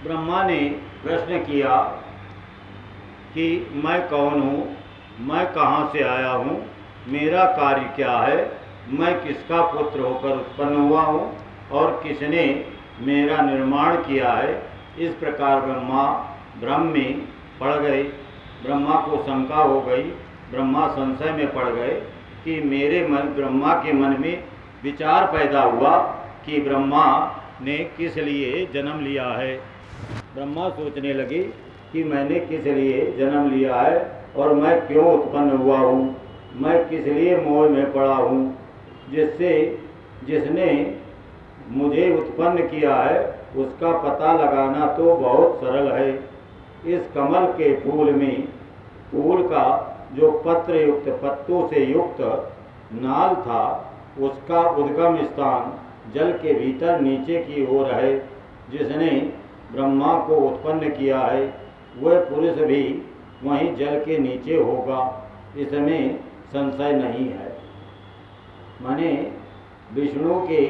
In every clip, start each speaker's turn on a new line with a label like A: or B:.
A: ब्रह्मा ने प्रश्न किया कि मैं कौन हूँ, मैं कहाँ से आया हूँ, मेरा कार्य क्या है, मैं किसका पुत्र होकर उत्पन्न हुआ हूँ और किसने मेरा निर्माण किया है। इस प्रकार ब्रह्मा भ्रम में पड़ गए। ब्रह्मा को शंका हो गई, ब्रह्मा संशय में पड़ गए कि ब्रह्मा के मन में विचार पैदा हुआ कि ब्रह्मा ने किस लिए जन्म लिया है। ब्रह्मा सोचने लगे कि मैंने किस लिए जन्म लिया है और मैं क्यों उत्पन्न हुआ हूँ, मैं किस लिए मोह में पड़ा हूँ, जिसने मुझे उत्पन्न किया है उसका पता लगाना तो बहुत सरल है। इस कमल के फूल का जो पत्र युक्त पत्तों से युक्त नाल था, उसका उद्गम स्थान जल के भीतर नीचे की ओर है। जिसने ब्रह्मा को उत्पन्न किया है वह पुरुष भी वहीं जल के नीचे होगा, इसमें संशय नहीं है। माने विष्णु के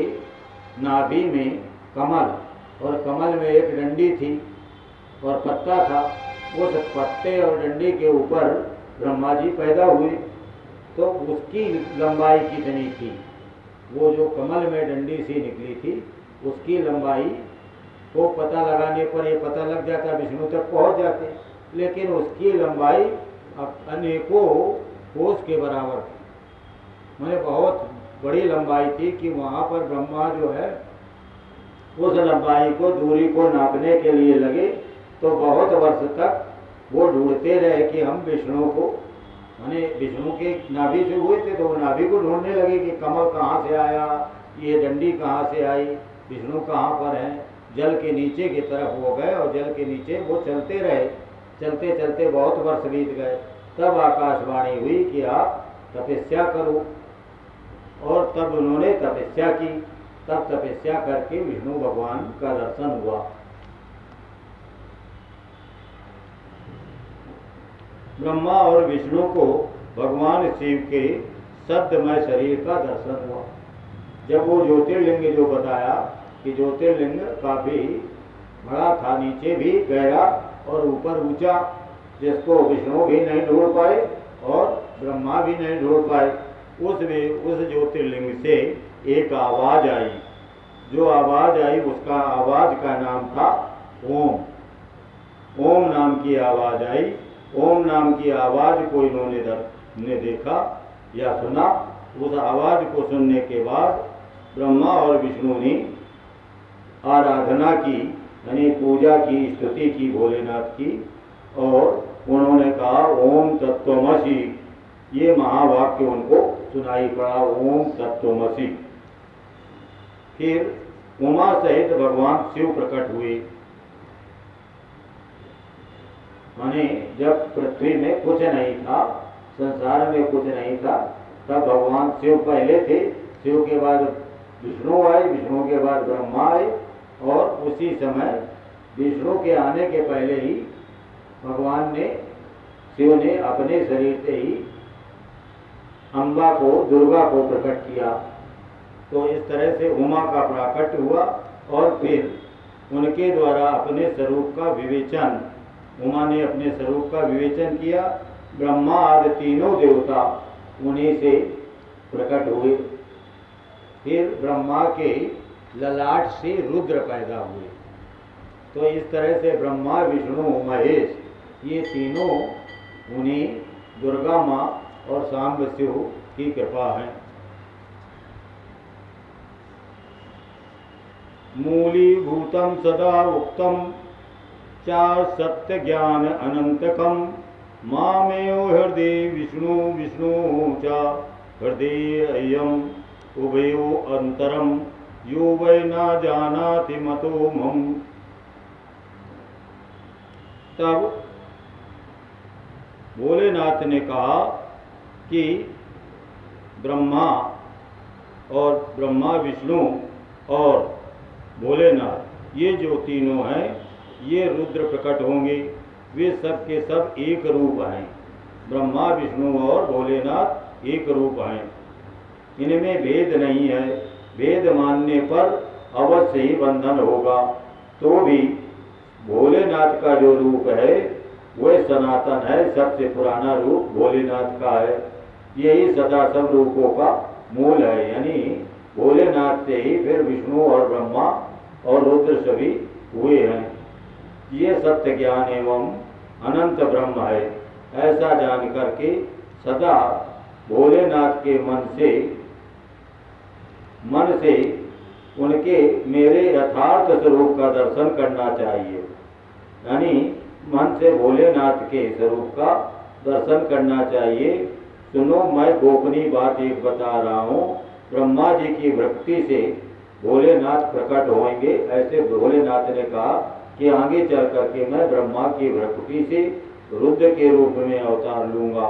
A: नाभि में कमल और कमल में एक डंडी थी और पत्ता था। उस पत्ते और डंडी के ऊपर ब्रह्मा जी पैदा हुए, तो उसकी लंबाई कितनी थी, वो जो कमल में डंडी सी निकली थी उसकी लंबाई को पता लगाने पर ये पता लग जाता, विष्णु तक पहुंच जाते, लेकिन उसकी लंबाई अनेकों कोस के बराबर थी। मैंने बहुत बड़ी लंबाई थी कि वहाँ पर ब्रह्मा जो है उस लंबाई को दूरी को नापने के लिए लगे, तो बहुत वर्ष तक वो ढूंढते रहे कि हम विष्णु को, माने विष्णु के नाभि से हुए थे तो वो नाभि को ढूंढने लगे कि कमल कहाँ से आया, ये डंडी कहाँ से आई, विष्णु कहाँ पर है। जल के नीचे की तरफ हो गए और जल के नीचे वो चलते रहे, चलते चलते बहुत वर्ष बीत गए। तब आकाशवाणी हुई कि आप तपस्या करो, और तब उन्होंने तपस्या की। तब तपस्या करके विष्णु भगवान का दर्शन हुआ। ब्रह्मा और विष्णु को भगवान शिव के शब्दमय शरीर का दर्शन हुआ। जब वो ज्योतिर्लिंग जो बताया कि ज्योतिर्लिंग काफी बड़ा था, नीचे भी गहरा और ऊपर ऊंचा, जिसको विष्णु भी नहीं ढूंढ पाए और ब्रह्मा भी नहीं ढूंढ पाए। उस ज्योतिर्लिंग से एक आवाज आई। जो आवाज आई उसका आवाज का नाम था ओम। ओम नाम की आवाज आई। ओम नाम की आवाज को इन्होंने देखा या सुना। उस आवाज को सुनने के बाद ब्रह्मा और विष्णु ने आराधना की, यानी पूजा की, स्तुति की भोलेनाथ की, और उन्होंने कहा ओम तत्त्वमसि। ये महावाक्य उनको सुनाई पड़ा, ओम तत्त्वमसि। फिर उमा सहित भगवान शिव प्रकट हुए। माने जब पृथ्वी में कुछ नहीं था, संसार में कुछ नहीं था, तब भगवान शिव पहले थे। शिव के बाद विष्णु आए, विष्णु के बाद ब्रह्मा आए, और उसी समय विष्णु के आने के पहले ही शिव ने अपने शरीर से ही अम्बा को, दुर्गा को प्रकट किया। तो इस तरह से उमा का प्राकट्य हुआ और फिर उनके द्वारा अपने स्वरूप का विवेचन, उमा ने अपने स्वरूप का विवेचन किया। ब्रह्मा आदि तीनों देवता उन्हीं से प्रकट हुए। फिर ब्रह्मा के ललाट से रुद्र पैदा हुए। तो इस तरह से ब्रह्मा, विष्णु, महेश, ये तीनों उन्हीं दुर्गा माँ और सांब शिव की कृपा है। मूलीभूतम सदा उक्तम चार सत्य ज्ञान अनंतकम मामेव हृदय विष्णु विष्णु च हृदय अयम उभयो अंतरम यो वै न जानाति मतो मम। तब भोलेनाथ ने कहा कि ब्रह्मा विष्णु और भोलेनाथ ये जो तीनों हैं ये रुद्र प्रकट होंगे। वे सब के सब एक रूप हैं। ब्रह्मा, विष्णु और भोलेनाथ एक रूप हैं। इनमें भेद नहीं है। भेद मानने पर अवश्य ही बंधन होगा। तो भी भोलेनाथ का जो रूप है वह सनातन है, सबसे पुराना रूप भोलेनाथ का है। यही सदा सब रूपों का मूल है। यानी भोलेनाथ से ही फिर विष्णु और ब्रह्मा और रुद्र सभी हुए हैं। ये सत्य ज्ञान एवं अनंत ब्रह्म है। ऐसा जान करके सदा भोलेनाथ के मन से उनके मेरे यथार्थ स्वरूप का दर्शन करना चाहिए। यानी मन से भोलेनाथ के स्वरूप का दर्शन करना चाहिए। सुनो, मैं गोपनीय बात एक बता रहा हूँ। ब्रह्मा जी की भक्ति से भोलेनाथ प्रकट होंगे। ऐसे भोलेनाथ ने कहा कि आगे चल करके मैं ब्रह्मा की भक्ति से रुद्र के रूप में अवतार लूंगा।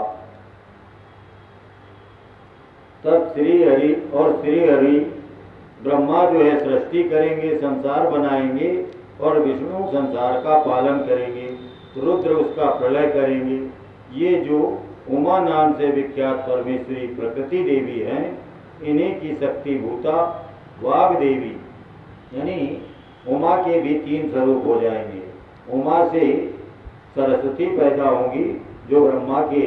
A: तब श्री हरि ब्रह्मा जो है सृष्टि करेंगे, संसार बनाएंगे और विष्णु संसार का पालन करेंगे, रुद्र उसका प्रलय करेंगे। ये जो उमा नाम से विख्यात परमेश्वरी प्रकृति देवी हैं, इन्हीं की शक्ति भूता वाग देवी, यानी उमा के भी 3 स्वरूप हो जाएंगे। उमा से सरस्वती पैदा होंगी जो ब्रह्मा के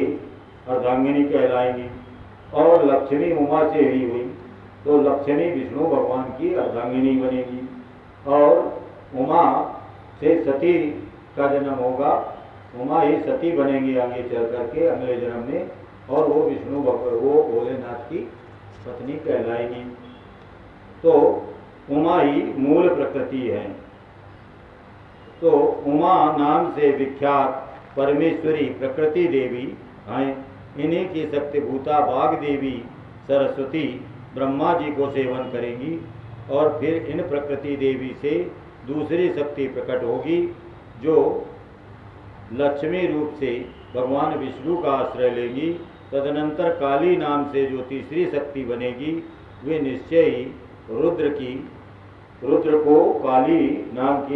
A: अर्धांगिनी कहलाएंगी, और लक्ष्मी उमा से ही हुई तो लक्ष्मी विष्णु भगवान की अर्धांगिनी बनेगी, और उमा से सती का जन्म होगा। उमा ही सती बनेंगी आगे चल करके अगले जन्म में, और वो भोलेनाथ की पत्नी कहलाएगी। तो उमा ही मूल प्रकृति है। तो उमा नाम से विख्यात परमेश्वरी प्रकृति देवी हैं। इन्हीं की शक्तिभूता वाग देवी सरस्वती ब्रह्मा जी को सेवन करेंगी, और फिर इन प्रकृति देवी से दूसरी शक्ति प्रकट होगी जो लक्ष्मी रूप से भगवान विष्णु का आश्रय लेंगी। तदनंतर काली नाम से जो तीसरी शक्ति बनेगी वे निश्चय ही रुद्र को काली नाम की